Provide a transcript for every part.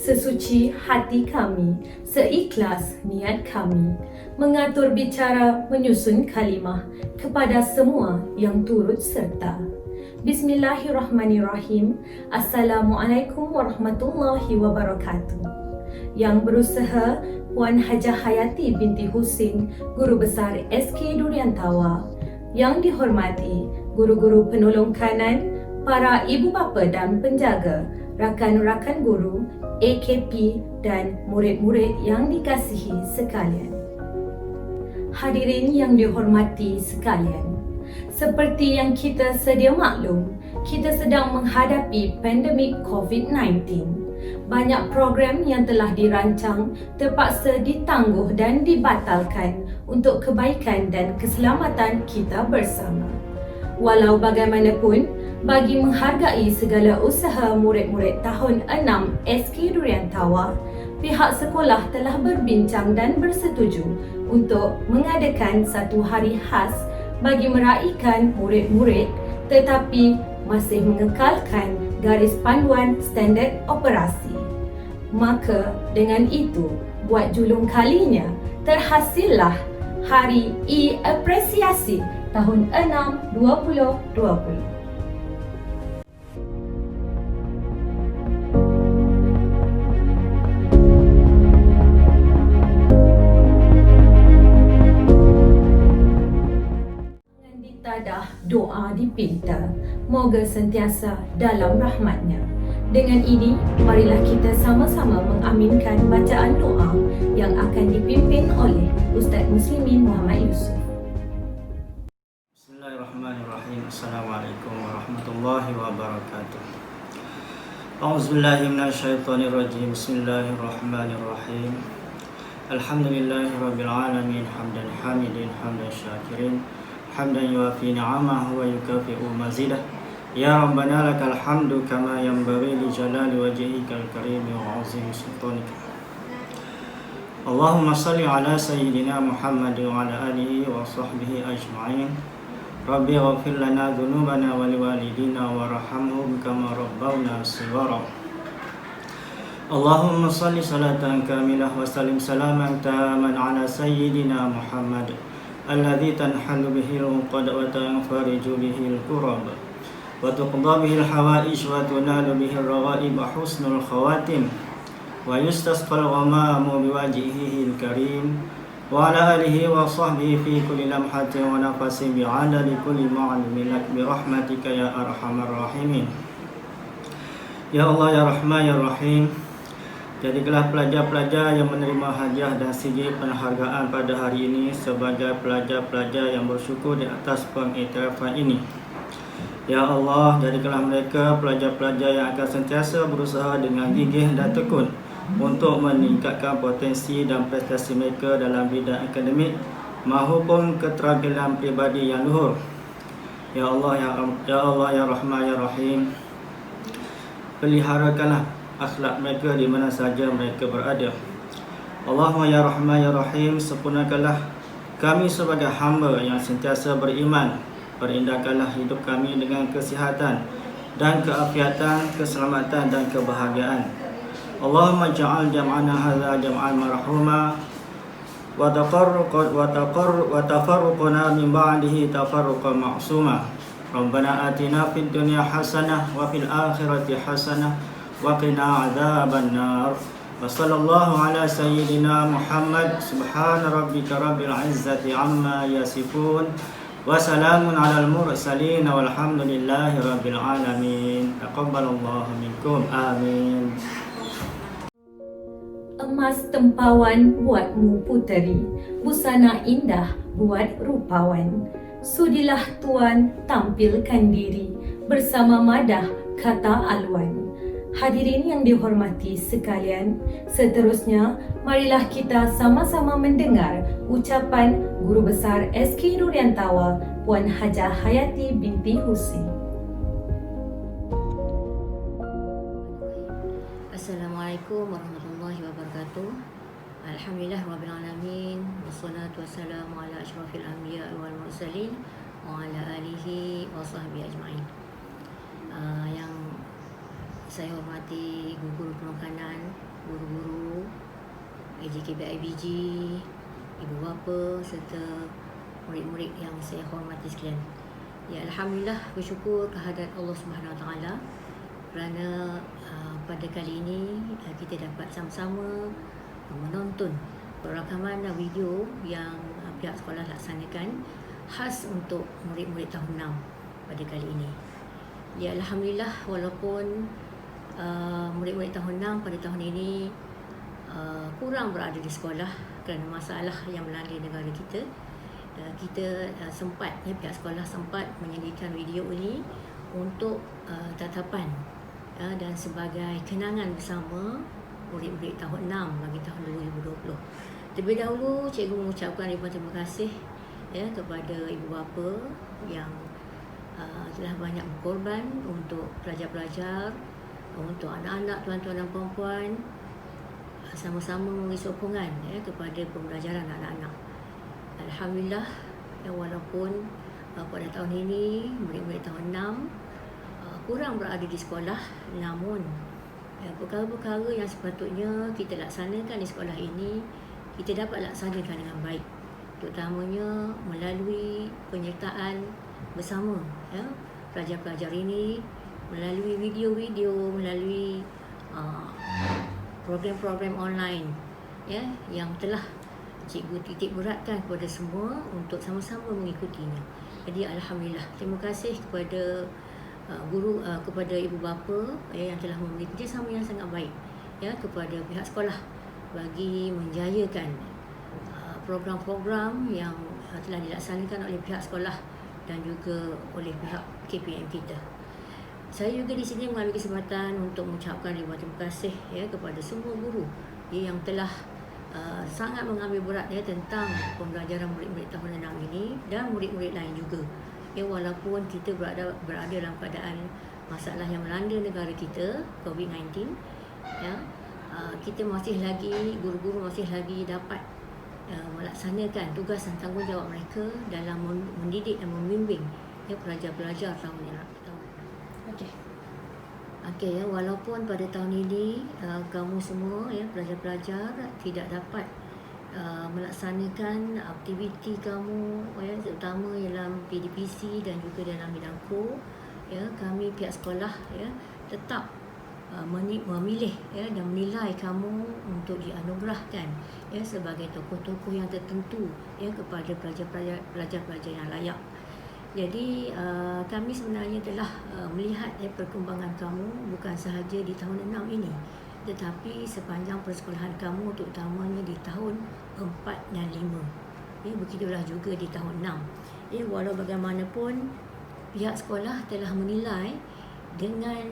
sesuci hati kami, seikhlas niat kami, mengatur bicara menyusun kalimah kepada semua yang turut serta. Bismillahirrahmanirrahim. Assalamualaikum warahmatullahi wabarakatuh. Yang berusaha Puan Hajah Hayati binti Husin, Guru Besar SK Durian Tawa. Yang dihormati guru-guru penolong kanan, para ibu bapa dan penjaga, rakan-rakan guru, AKP dan murid-murid yang dikasihi sekalian. Hadirin yang dihormati sekalian, seperti yang kita sedia maklum, kita sedang menghadapi pandemik COVID-19. Banyak program yang telah dirancang terpaksa ditangguh dan dibatalkan untuk kebaikan dan keselamatan kita bersama. Walau bagaimanapun, bagi menghargai segala usaha murid-murid tahun 6 SK Durian Tawa, pihak sekolah telah berbincang dan bersetuju untuk mengadakan satu hari khas bagi meraihkan murid-murid tetapi masih mengekalkan garis panduan standard operasi. Maka dengan itu, buat julung kalinya, terhasillah Hari E-Apresiasi tahun 6 2020. Tadah doa dipinta, moga sentiasa dalam rahmatnya. Dengan ini, marilah kita sama-sama mengaminkan bacaan doa yang akan dipimpin oleh Ustaz Muslimin Muhammad Yusuf. Bismillahirrahmanirrahim. Assalamualaikum warahmatullahi wabarakatuh. A'udzubillahi minasyaitonirrajim. Bismillahirrahmanirrahim. Alhamdulillahirabbil alamin, hamdan hamidin, hamdan syakirin, hamdan yuafi ni'amahu wa yukafi'u mazidah. Ya Rabbana lakal hamdu kama yanbaghi li jalali wajhikal karim wa 'azimi sultanika. Allahumma salli ala sayyidina Muhammad wa ala alihi wa sahbihi ajma'in. Rabbi ighfir lana dhunubana wa liwalidina warhamhum kama rabbawna shighara. Allahumma salli salatan kamilah wa sallim salaman taman ala sayyidina Muhammad alladhi tanhallu bihil uqad wa tanfariju bihil kurab wa tuqda bihil hawaij wa tunalu bihil raghaib wa husnul khawatim wa yustasqal ghamamu biwajhihil karim wa ala alihi wa sahbihi fi kulli lamhatin wa nafasin bi'adadi kulli ma'lumin lak bi rahmatika ya arhamar rahimin. Ya Allah ya Rahman ya Rahim, jadikanlah pelajar-pelajar yang menerima hadiah dan sijil penghargaan pada hari ini sebagai pelajar-pelajar yang bersyukur di atas pengiktirafan ini. Ya Allah, jadikanlah mereka pelajar-pelajar yang akan sentiasa berusaha dengan gigih dan tekun untuk meningkatkan potensi dan prestasi mereka dalam bidang akademik maupun keterampilan pribadi yang luhur. Ya Allah ya Rahman ya Rahim, peliharakanlah akhlak mereka di mana saja mereka berada. Allahumma ya Rahman ya Rahim, sempurnakanlah kami sebagai hamba yang sentiasa beriman. Perindahkanlah hidup kami dengan kesihatan dan keafiatan, keselamatan dan kebahagiaan. Allahumma ja'al jam'ana hadza jam'an marhuma wa tafarruqana min ba'dihi tafarruqan ma'suma. Rabbana atina fid dunya hasanah wa fil akhirati hasanah wa qina adzaban nar. Wa sallallahu ala sayyidina Muhammad. Subhana rabbika rabbil izzati amma yasifun. Wa salamun alal mursalin walhamdulillahi rabbil alamin. Taqabbalallahu minkum. Amin. Emas tempawan buatmu puteri, busana indah buat rupawan. Sudilah tuan tampilkan diri bersama madah kata alwan. Hadirin yang dihormati sekalian, seterusnya marilah kita sama-sama mendengar ucapan Guru Besar SK Durian Tawa, Puan Hajah Hayati binti Husin. Assalamualaikum warahmatullahi wabarakatuh. Alhamdulillah rabbil alamin, wassalatu wassalamu ala asyrafil anbiya wal mursalin wa ala alihi wa sahbihi ajma'in. Yang saya hormati guru-guru penolong kanan, guru-guru AJKBIBG, ibu bapa serta murid-murid yang saya hormati sekalian. Ya, alhamdulillah, bersyukur kehadirat Allah Subhanahu Wa Taala kerana pada kali ini kita dapat sama-sama menonton rakaman video yang pihak sekolah laksanakan khas untuk murid-murid tahun 6 pada kali ini. Ya, alhamdulillah, walaupun murid-murid tahun 6 pada tahun ini kurang berada di sekolah kerana masalah yang melanda negara kita, kita sempat, pihak sekolah sempat menyediakan video ini untuk tatapan dan sebagai kenangan bersama murid-murid tahun 6 bagi tahun 2020. Terlebih dahulu, cikgu mengucapkan ribuan terima kasih kepada ibu bapa yang telah banyak berkorban untuk pelajar-pelajar, untuk anak-anak, tuan-tuan dan puan-puan, sama-sama memberi sokongan kepada pembelajaran anak-anak. Alhamdulillah, walaupun pada tahun ini murid-murid tahun 6 kurang berada di sekolah, namun perkara-perkara yang sepatutnya kita laksanakan di sekolah ini kita dapat laksanakan dengan baik, terutamanya melalui penyertaan bersama pelajar-pelajar ini, melalui video-video, melalui program-program online yang telah cikgu titik beratkan kepada semua untuk sama-sama mengikutinya. Jadi alhamdulillah, terima kasih kepada guru, kepada ibu bapa yang telah memberi kerjasama yang sangat baik kepada pihak sekolah bagi menjayakan program-program yang telah dilaksanakan oleh pihak sekolah dan juga oleh pihak KPM kita. Saya juga di sini mengambil kesempatan untuk mengucapkan ribuan terima kasih kepada semua guru yang telah sangat mengambil berat tentang pembelajaran murid-murid tahun 6 ini dan murid-murid lain juga. Walaupun kita berada dalam keadaan masalah yang melanda negara kita, COVID-19, kita masih lagi, guru-guru masih lagi dapat melaksanakan tugas dan tanggungjawab mereka dalam mendidik dan membimbing pelajar-pelajar tahun ini. Okey, walaupun pada tahun ini kamu semua pelajar-pelajar tidak dapat melaksanakan aktiviti kamu terutama dalam PDPC dan juga dalam bidang core, kami pihak sekolah tetap memilih dan menilai kamu untuk dianugerahkan sebagai tokoh-tokoh yang tertentu kepada pelajar-pelajar yang layak. Jadi kami sebenarnya telah melihat perkembangan kamu bukan sahaja di tahun 6 ini, tetapi sepanjang persekolahan kamu, terutamanya di tahun 4 dan 5. Begitulah juga di tahun 6. Walau bagaimanapun, pihak sekolah telah menilai dengan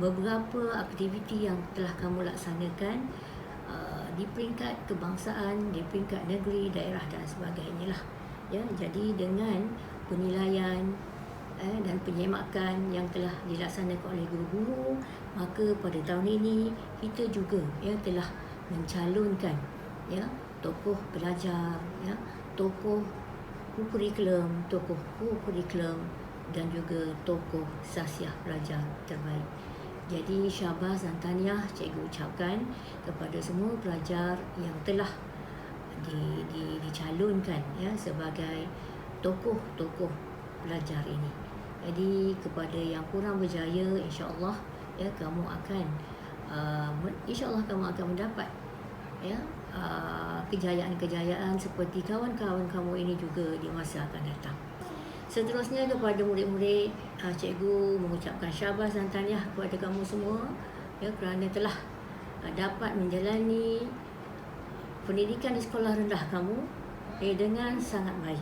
beberapa aktiviti yang telah kamu laksanakan di peringkat kebangsaan, di peringkat negeri, daerah dan sebagainya lah. Jadi dengan penilaian dan penyemakan yang telah dilaksanakan oleh guru-guru, maka pada tahun ini kita juga telah mencalonkan tokoh pelajar, tokoh kurikulum, tokoh kurikulum dan juga tokoh sahsiah pelajar terbaik. Jadi syabas dan tahniah cikgu ucapkan kepada semua pelajar yang telah dicalonkan sebagai tokoh-tokoh pelajar ini. Jadi kepada yang kurang berjaya, insya-Allah kamu akan mendapat kejayaan-kejayaan seperti kawan-kawan kamu ini juga di masa akan datang. Seterusnya kepada murid-murid, cikgu mengucapkan syabas dan tahniah kepada kamu semua kerana telah dapat menjalani pendidikan di sekolah rendah kamu dengan sangat baik.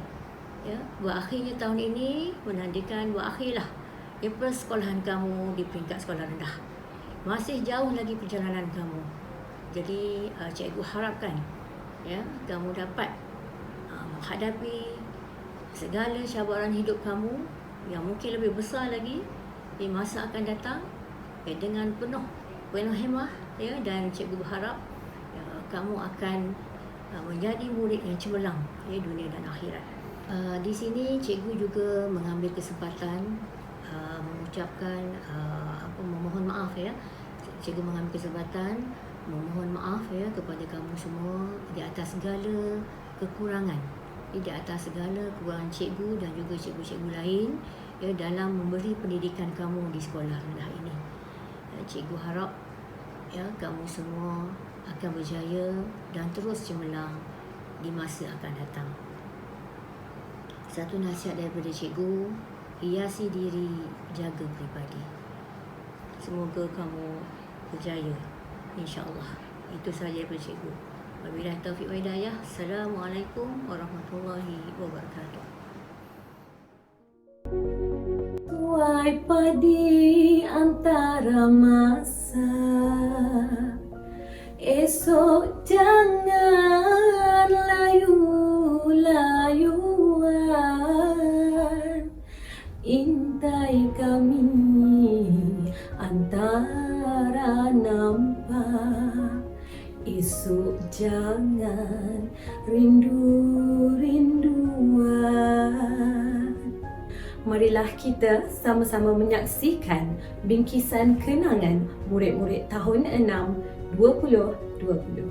Berakhirnya tahun ini menandakan berakhirlah persekolahan kamu di peringkat sekolah rendah. Masih jauh lagi perjalanan kamu. Jadi cikgu harapkan kamu dapat menghadapi segala cabaran hidup kamu yang mungkin lebih besar lagi di masa akan datang dengan penuh hemah dan cikgu berharap kamu akan menjadi murid yang cemerlang dunia dan akhirat. Di sini cikgu juga mengambil kesempatan mengucapkan memohon maaf Cikgu mengambil kesempatan memohon maaf ya kepada kamu semua di atas segala kekurangan, di atas segala kekurangan cikgu dan juga cikgu-cikgu lain ya dalam memberi pendidikan kamu di sekolah rendah ini. Cikgu harap ya kamu semua akan berjaya dan terus cemerlang di masa akan datang. Satu nasihat daripada cikgu, hiasi diri, jaga peribadi. Semoga kamu berjaya, insya-Allah. Itu sahaja daripada cikgu. Wabillahi taufiq wal hidayah. Assalamualaikum warahmatullahi wabarakatuh. Tuai padi antara masa, esok jangan layu-layuan, intai kami antara nampak, esok jangan rindu-rinduan. Marilah kita sama-sama menyaksikan bingkisan kenangan murid-murid tahun 6 2020.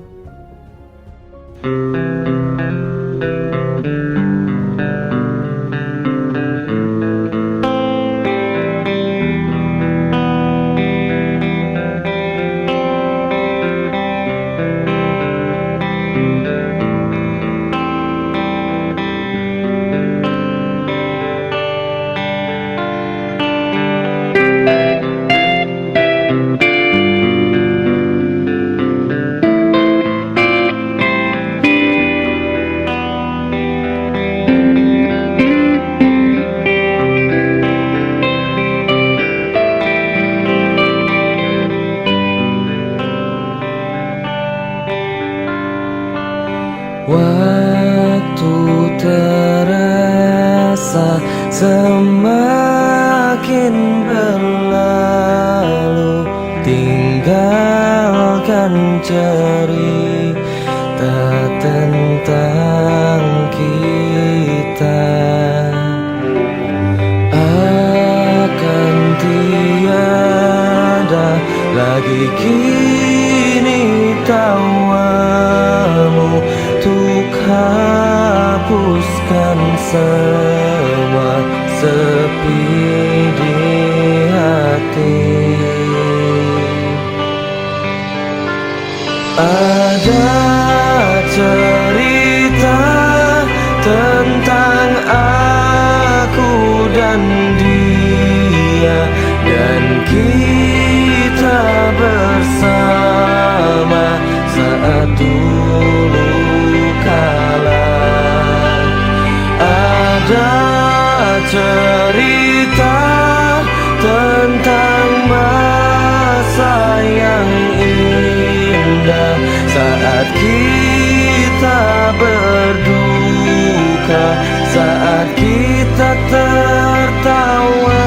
Waktu terasa semakin berlalu, tinggalkan cerita tentang kita. Akan tiada lagi kini tawamu untuk hapuskan semua sepi di hati. Ada cerita tentang aku dan dia, dan kita bersama saat dulu kala. Ada cerita tentang masa yang indah saat kita berduka, saat kita tertawa.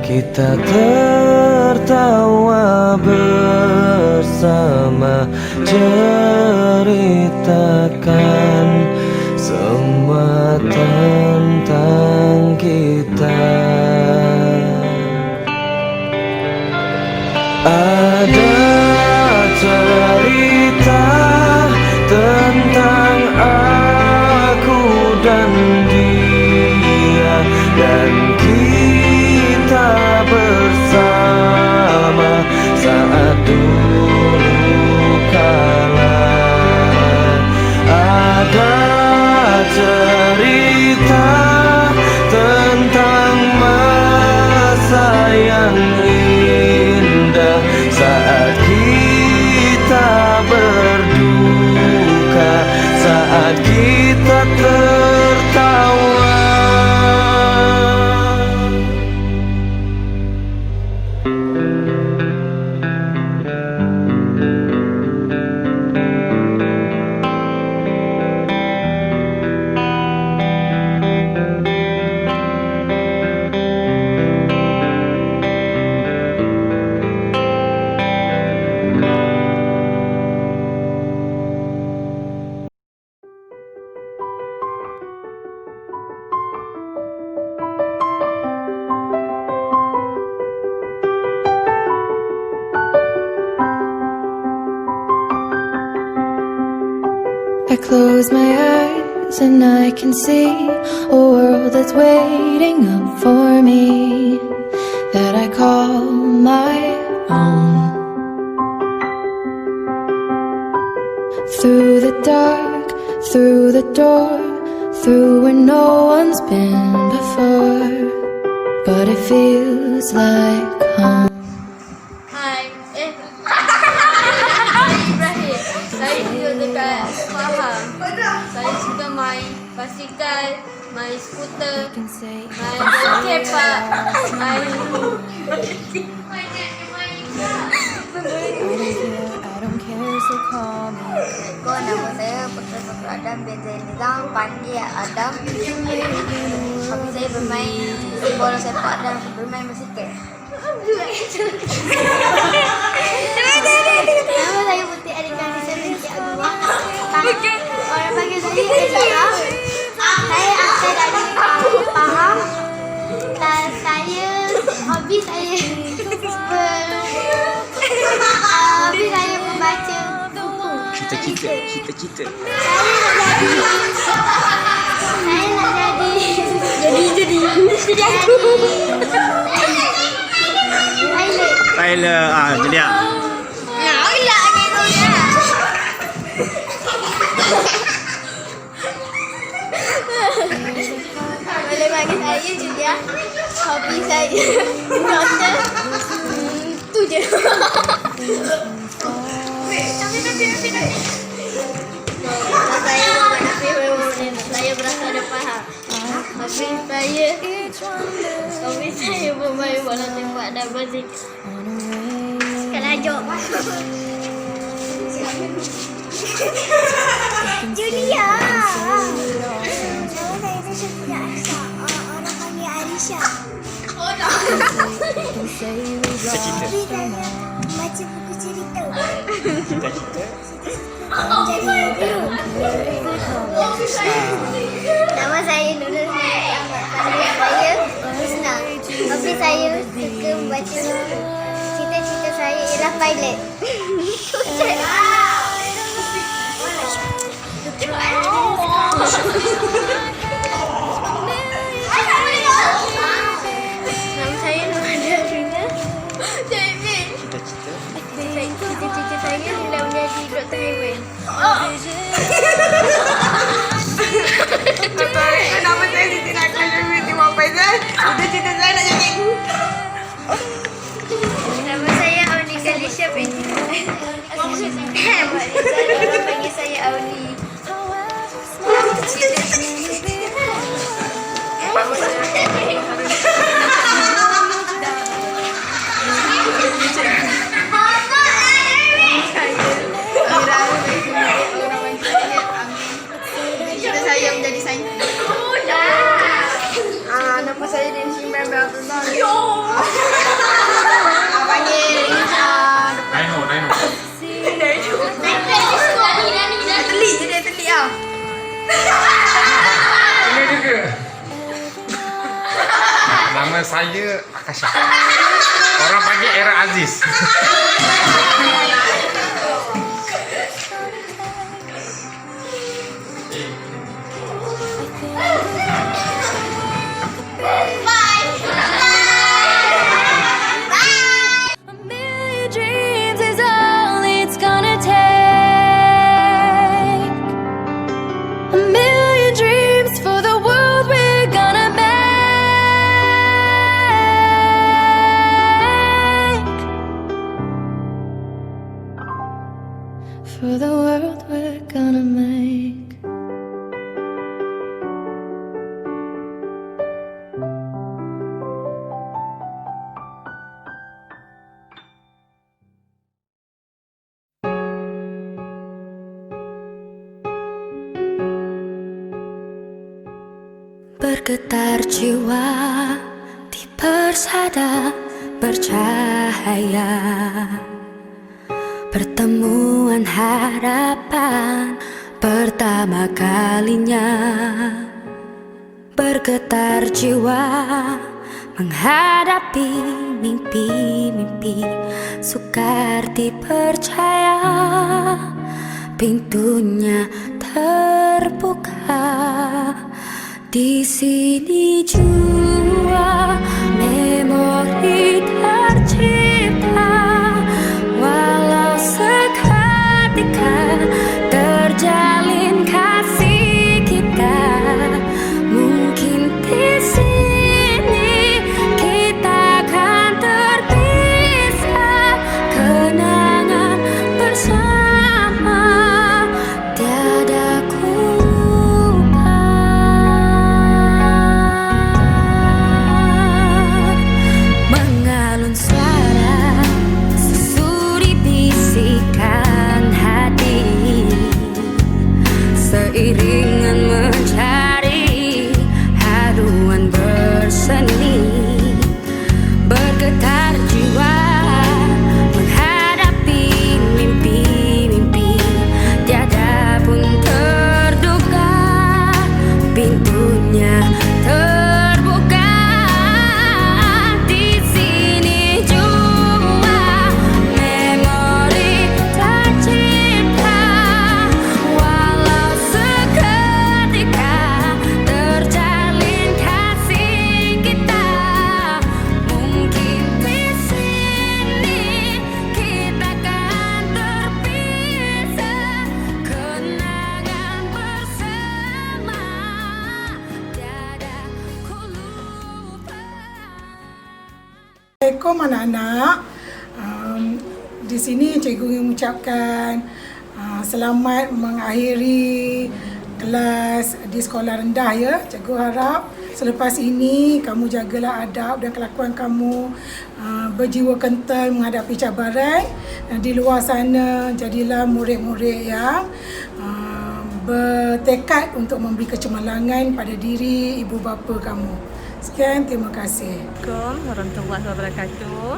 Kita tertawa bersama, ceritakan semua tentang kita. Ada cerita tentang aku dan dia, dan kita bersama saat dulu kala. Ada close my eyes and I can see a world that's waiting up for me, that I call my own. Through the dark, through the door, through where no one's been before, but it feels like home. Hai, Ibrahim. Saya duduk dekat Pahang. Saya suka main basikal, main skuter, main bola sepak, main I don't care, so call me. Assalamualaikum, nama saya Putra Fatul Adam bin Zainizam, panggil Adam. Hobi saya bermain bola sepak dan bermain basikal. Nama saya Putri Adika Nisa binti Abdullah. Orang panggil saya Adika. Saya asal dari Pahang. Dan hobi saya membaca buku. Cita-cita. Saya nak jadi Tyler, jadi ah. Boleh bagi saya Julia. Hobi saya doktor. Tu je. Saya berasal dari Pahang. Hobi saya bermain bola sepak dan basikal. Kelajok. Julia. Nama saya punya Aisyah. Orang panggil Aisyah. Hobi saya baca buku cerita. Cita-cita. Jadi guru. Nama saya Nurul Ahmad. Panggil saya Husna. Hobi saya suka membaca buku. Cita-cita saya ialah pilot. Nama saya Nurul Rina. Cita-cita saya ialah menjadi Dr. Hewan. Nama saya Siti Nakasha binti Muhammad Faizal. Cita-cita saya nak jadi Nama saya Auni Kalisha binti Orang panggil saya Auni. cita saya menjadi saintis. Nama saya Densi Imran bin Abdullah. Panggil Dino. Teli ah. Ini juga. Nama saya Akasha. Orang panggil Era Aziz. A million dreams is all it's gonna take. A million dreams for the world we're gonna make. For the world we're gonna make. Bergetar jiwa di persada bercahaya, pertemuan harapan pertama kalinya. Bergetar jiwa menghadapi mimpi-mimpi, sukar dipercaya pintunya tak terbuka. Di sini jua memori tercipta, walau seketika terjalin kasih kita. Mungkin di sini kita akan terpisah, kenangan bersama tiada ku lupa. Mengalun suara sesuri bisikan hati, seiringan mencari haruan berseni, bergetar jiwa menghadapi mimpi-mimpi, tiada pun terduga pintunya terbuka. Di sini jua memori tercipta, walau seketika terjalin kasih kita. Mungkin di sini kita akan terpisah, kenangan bersama tiada ku lupa. Assalamualaikum anak-anak. Di sini cikgu mengucapkan selamat mengakhiri kelas di sekolah rendah ya. Cikgu harap selepas ini kamu jagalah adab dan kelakuan kamu, berjiwa kental menghadapi cabaran. Di luar sana jadilah murid-murid yang bertekad untuk memberi kecemerlangan pada diri ibu bapa kamu. Sekian, terima kasih. Assalamualaikum warahmatullahi wabarakatuh.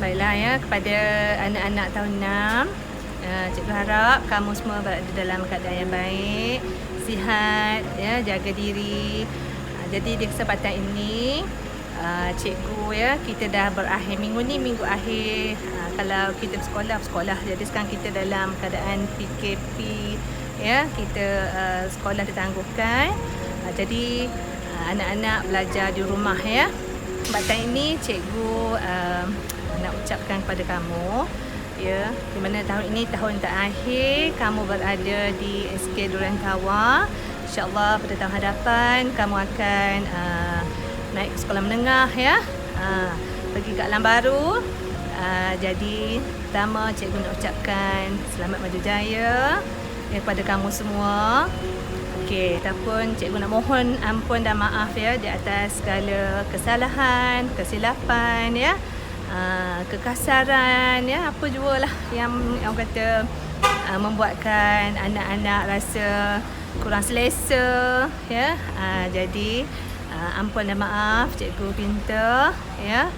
Baiklah ya, kepada anak-anak tahun 6, cikgu harap kamu semua berada dalam keadaan yang baik, sihat, ya, jaga diri. Jadi di kesempatan ini, cikgu ya, kita dah berakhir minggu ni, minggu akhir. Kalau kita bersekolah. Jadi sekarang kita dalam keadaan PKP, ya, kita sekolah ditangguhkan. Jadi anak-anak belajar di rumah ya. Kesempatan ini cikgu nak ucapkan kepada kamu, ya, di mana tahun ini tahun terakhir kamu berada di SK Durian Tawa. InsyaAllah pada tahun hadapan kamu akan naik ke sekolah menengah ya, pergi ke alam baru. Jadi pertama cikgu nak ucapkan selamat maju jaya kepada kamu semua. Okey, ataupun cikgu nak mohon ampun dan maaf ya di atas segala kesalahan, kesilapan ya, kekasaran ya, apa jualah yang orang kata membuatkan anak-anak rasa kurang selesa ya. Jadi ampun dan maaf cikgu minta ya.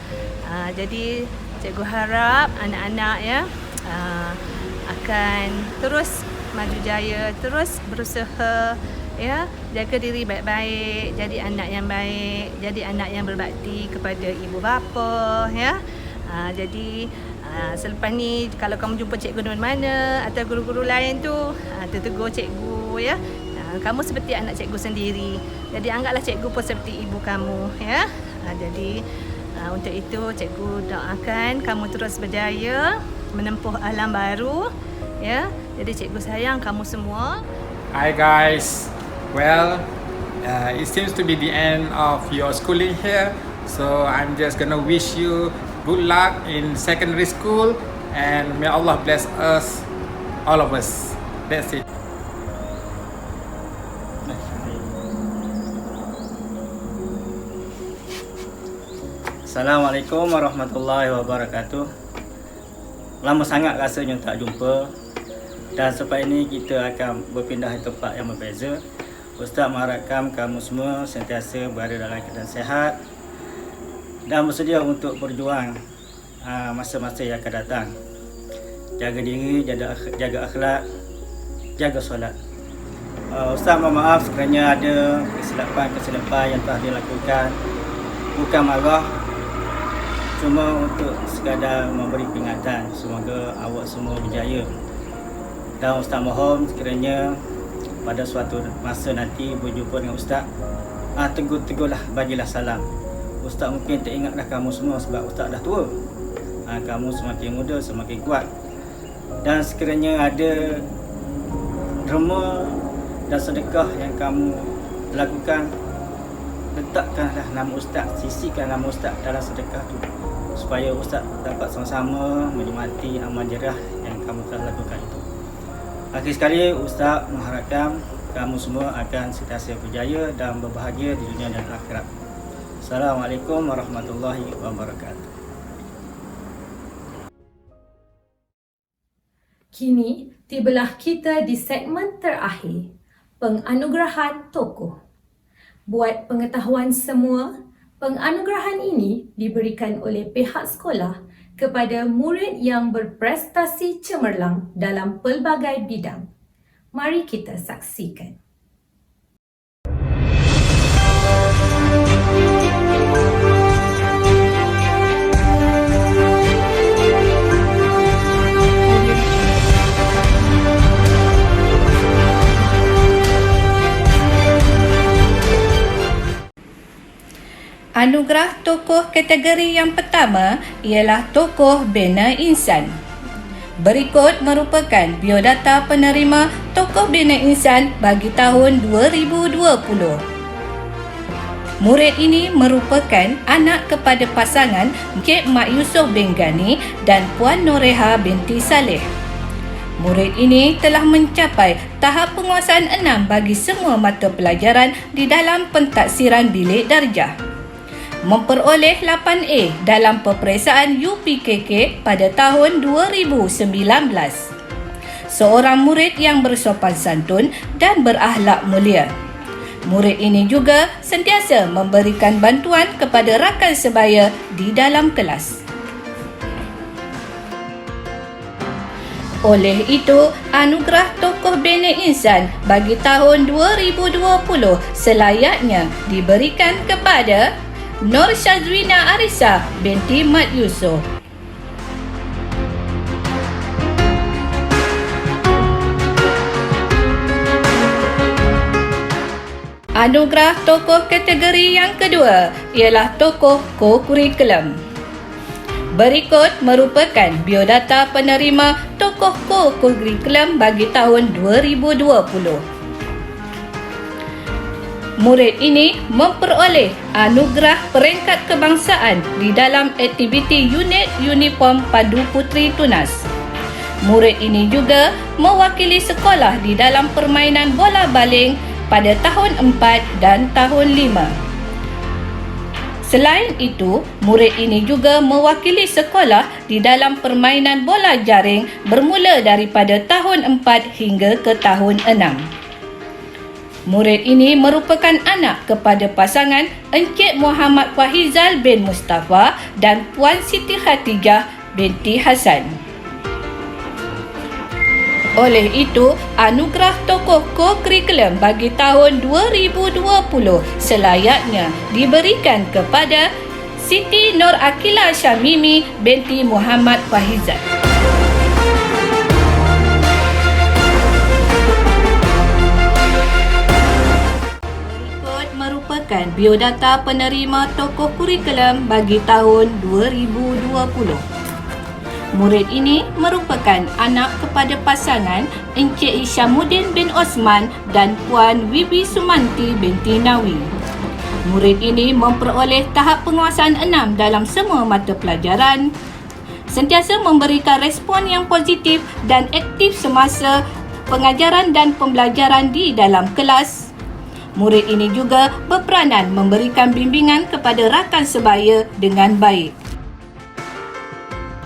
Jadi cikgu harap anak-anak ya akan terus maju jaya, terus berusaha ya, jaga diri baik-baik, jadi anak yang baik, jadi anak yang berbakti kepada ibu bapa ya. Jadi selepas ni kalau kamu jumpa cikgu di mana atau guru-guru lain tu, tegur cikgu ya. Kamu seperti anak cikgu sendiri. Jadi anggaplah cikgu pun seperti ibu kamu ya. Jadi untuk itu cikgu doakan kamu terus berjaya menempuh alam baru ya. Jadi cikgu sayang kamu semua. Hi guys. Well, it seems to be the end of your schooling here. So I'm just gonna wish you good luck in secondary school and may Allah bless us, all of us. That's it. Assalamualaikum warahmatullahi wabarakatuh. Lama sangat rasanya tak jumpa, dan selepas ini kita akan berpindah ke tempat yang berbeza. Ustaz mengharapkan kamu semua sentiasa berada dalam keadaan sehat dan bersedia untuk berjuang masa-masa yang akan datang. Jaga diri, jaga akhlak, jaga solat. Ustaz mohon maaf sekiranya ada kesilapan yang telah dilakukan. Bukan marah, cuma untuk sekadar memberi peringatan. Semoga awak semua berjaya. Dan Ustaz mohon sekiranya pada suatu masa nanti berjumpa dengan Ustaz, tegur-tegurlah, bagilah salam. Ustaz mungkin tak ingat dah kamu semua sebab Ustaz dah tua. Kamu semakin muda, semakin kuat. Dan sekiranya ada derma dan sedekah yang kamu lakukan, letakkanlah nama Ustaz, sisihkan nama Ustaz dalam sedekah tu, supaya Ustaz dapat sama-sama menikmati amal jarah yang kamu telah lakukan itu. Akhir sekali, Ustaz mengharapkan kamu semua akan sentiasa berjaya dan berbahagia di dunia dan akhirat. Assalamualaikum warahmatullahi wabarakatuh. Kini, tibalah kita di segmen terakhir, penganugerahan tokoh. Buat pengetahuan semua, penganugerahan ini diberikan oleh pihak sekolah kepada murid yang berprestasi cemerlang dalam pelbagai bidang. Mari kita saksikan. Anugerah tokoh kategori yang pertama ialah tokoh bina insan. Berikut merupakan biodata penerima tokoh bina insan bagi tahun 2020. Murid ini merupakan anak kepada pasangan Encik Mak Yusof bin Gani dan Puan Noreha binti Saleh. Murid ini telah mencapai tahap penguasaan 6 bagi semua mata pelajaran di dalam pentaksiran bilik darjah. Memperoleh 8A dalam peperiksaan UPKK pada tahun 2019. Seorang murid yang bersopan santun dan berakhlak mulia. Murid ini juga sentiasa memberikan bantuan kepada rakan sebaya di dalam kelas. Oleh itu, anugerah tokoh bina insan bagi tahun 2020 selayaknya diberikan kepada Nur Syazwina Arisa binti Mat Yusof. Anugerah tokoh kategori yang kedua ialah tokoh co-curriculum. Berikut merupakan biodata penerima tokoh co-curriculum bagi tahun 2020. Murid ini memperoleh anugerah peringkat kebangsaan di dalam aktiviti unit uniform Padu Puteri Tunas. Murid ini juga mewakili sekolah di dalam permainan bola baling pada tahun 4 dan tahun 5. Selain itu, murid ini juga mewakili sekolah di dalam permainan bola jaring bermula daripada tahun 4 hingga ke tahun 6. Murid ini merupakan anak kepada pasangan Encik Muhammad Fahizal bin Mustafa dan Puan Siti Khatijah binti Hasan. Oleh itu, anugerah tokoh co-curriculum bagi tahun 2020 selayaknya diberikan kepada Siti Nur Akila Syamimi binti Muhammad Fahizal. Merupakan biodata penerima tokoh kurikulum bagi tahun 2020. Murid ini merupakan anak kepada pasangan Encik Isyamuddin bin Osman dan Puan Wibi Sumanti binti Nawi. Murid ini memperoleh tahap penguasaan 6 dalam semua mata pelajaran, sentiasa memberikan respon yang positif dan aktif semasa pengajaran dan pembelajaran di dalam kelas. Murid ini juga berperanan memberikan bimbingan kepada rakan sebaya dengan baik.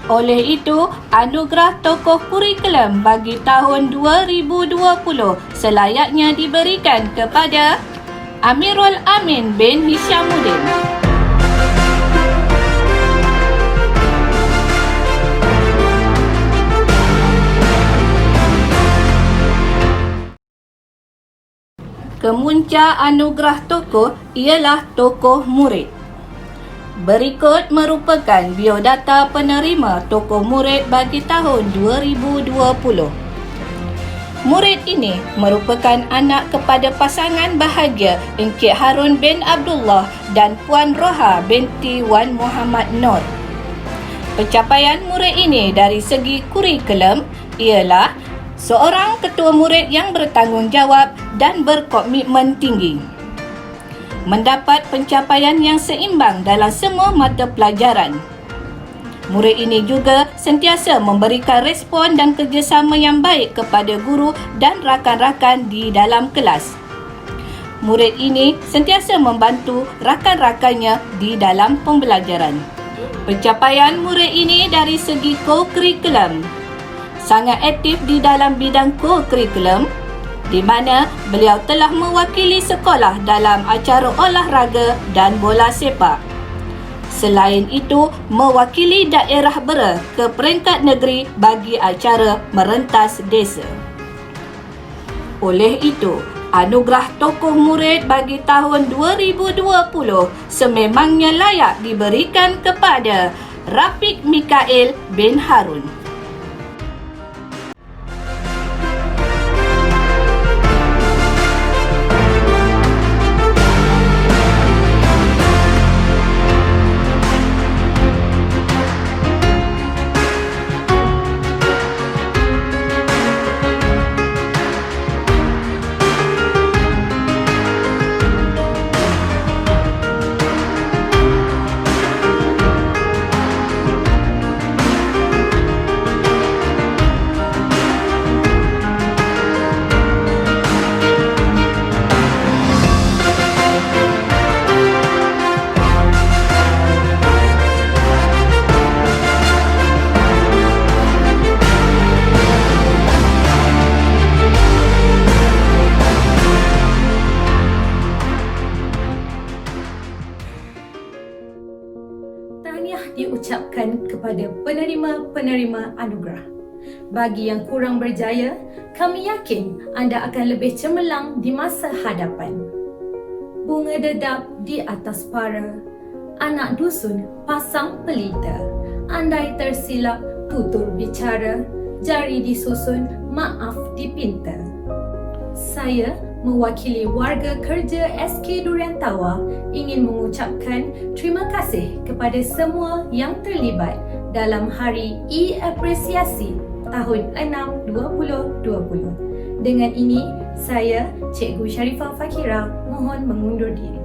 Oleh itu, anugerah tokoh kurikulum bagi tahun 2020 selayaknya diberikan kepada Amirul Amin bin Hisyamuddin. Kemunca anugerah tokoh ialah tokoh murid. Berikut merupakan biodata penerima tokoh murid bagi tahun 2020. Murid ini merupakan anak kepada pasangan bahagia Encik Harun bin Abdullah dan Puan Roha binti Wan Muhammad Nur. Pencapaian murid ini dari segi kurikulum ialah seorang ketua murid yang bertanggungjawab dan berkomitmen tinggi. Mendapat pencapaian yang seimbang dalam semua mata pelajaran. Murid ini juga sentiasa memberikan respon dan kerjasama yang baik kepada guru dan rakan-rakan di dalam kelas. Murid ini sentiasa membantu rakan-rakannya di dalam pembelajaran. Pencapaian murid ini dari segi co-curriculum. Sangat aktif di dalam bidang co-curriculum di mana beliau telah mewakili sekolah dalam acara olahraga dan bola sepak. Selain itu, mewakili daerah Bera ke peringkat negeri bagi acara merentas desa. Oleh itu, anugerah tokoh murid bagi tahun 2020 sememangnya layak diberikan kepada Rafiq Mikael bin Harun. Diucapkan kepada penerima-penerima anugerah. Bagi yang kurang berjaya, kami yakin anda akan lebih cemerlang di masa hadapan. Bunga dedap di atas para, anak dusun pasang pelita, andai tersilap tutur bicara, jari disusun maaf dipinta. Saya mewakili warga kerja SK Durian Tawa ingin mengucapkan terima kasih kepada semua yang terlibat dalam Hari E-Apresiasi tahun 6 2020. Dengan ini, saya Cikgu Sharifah Fakira mohon mengundur diri.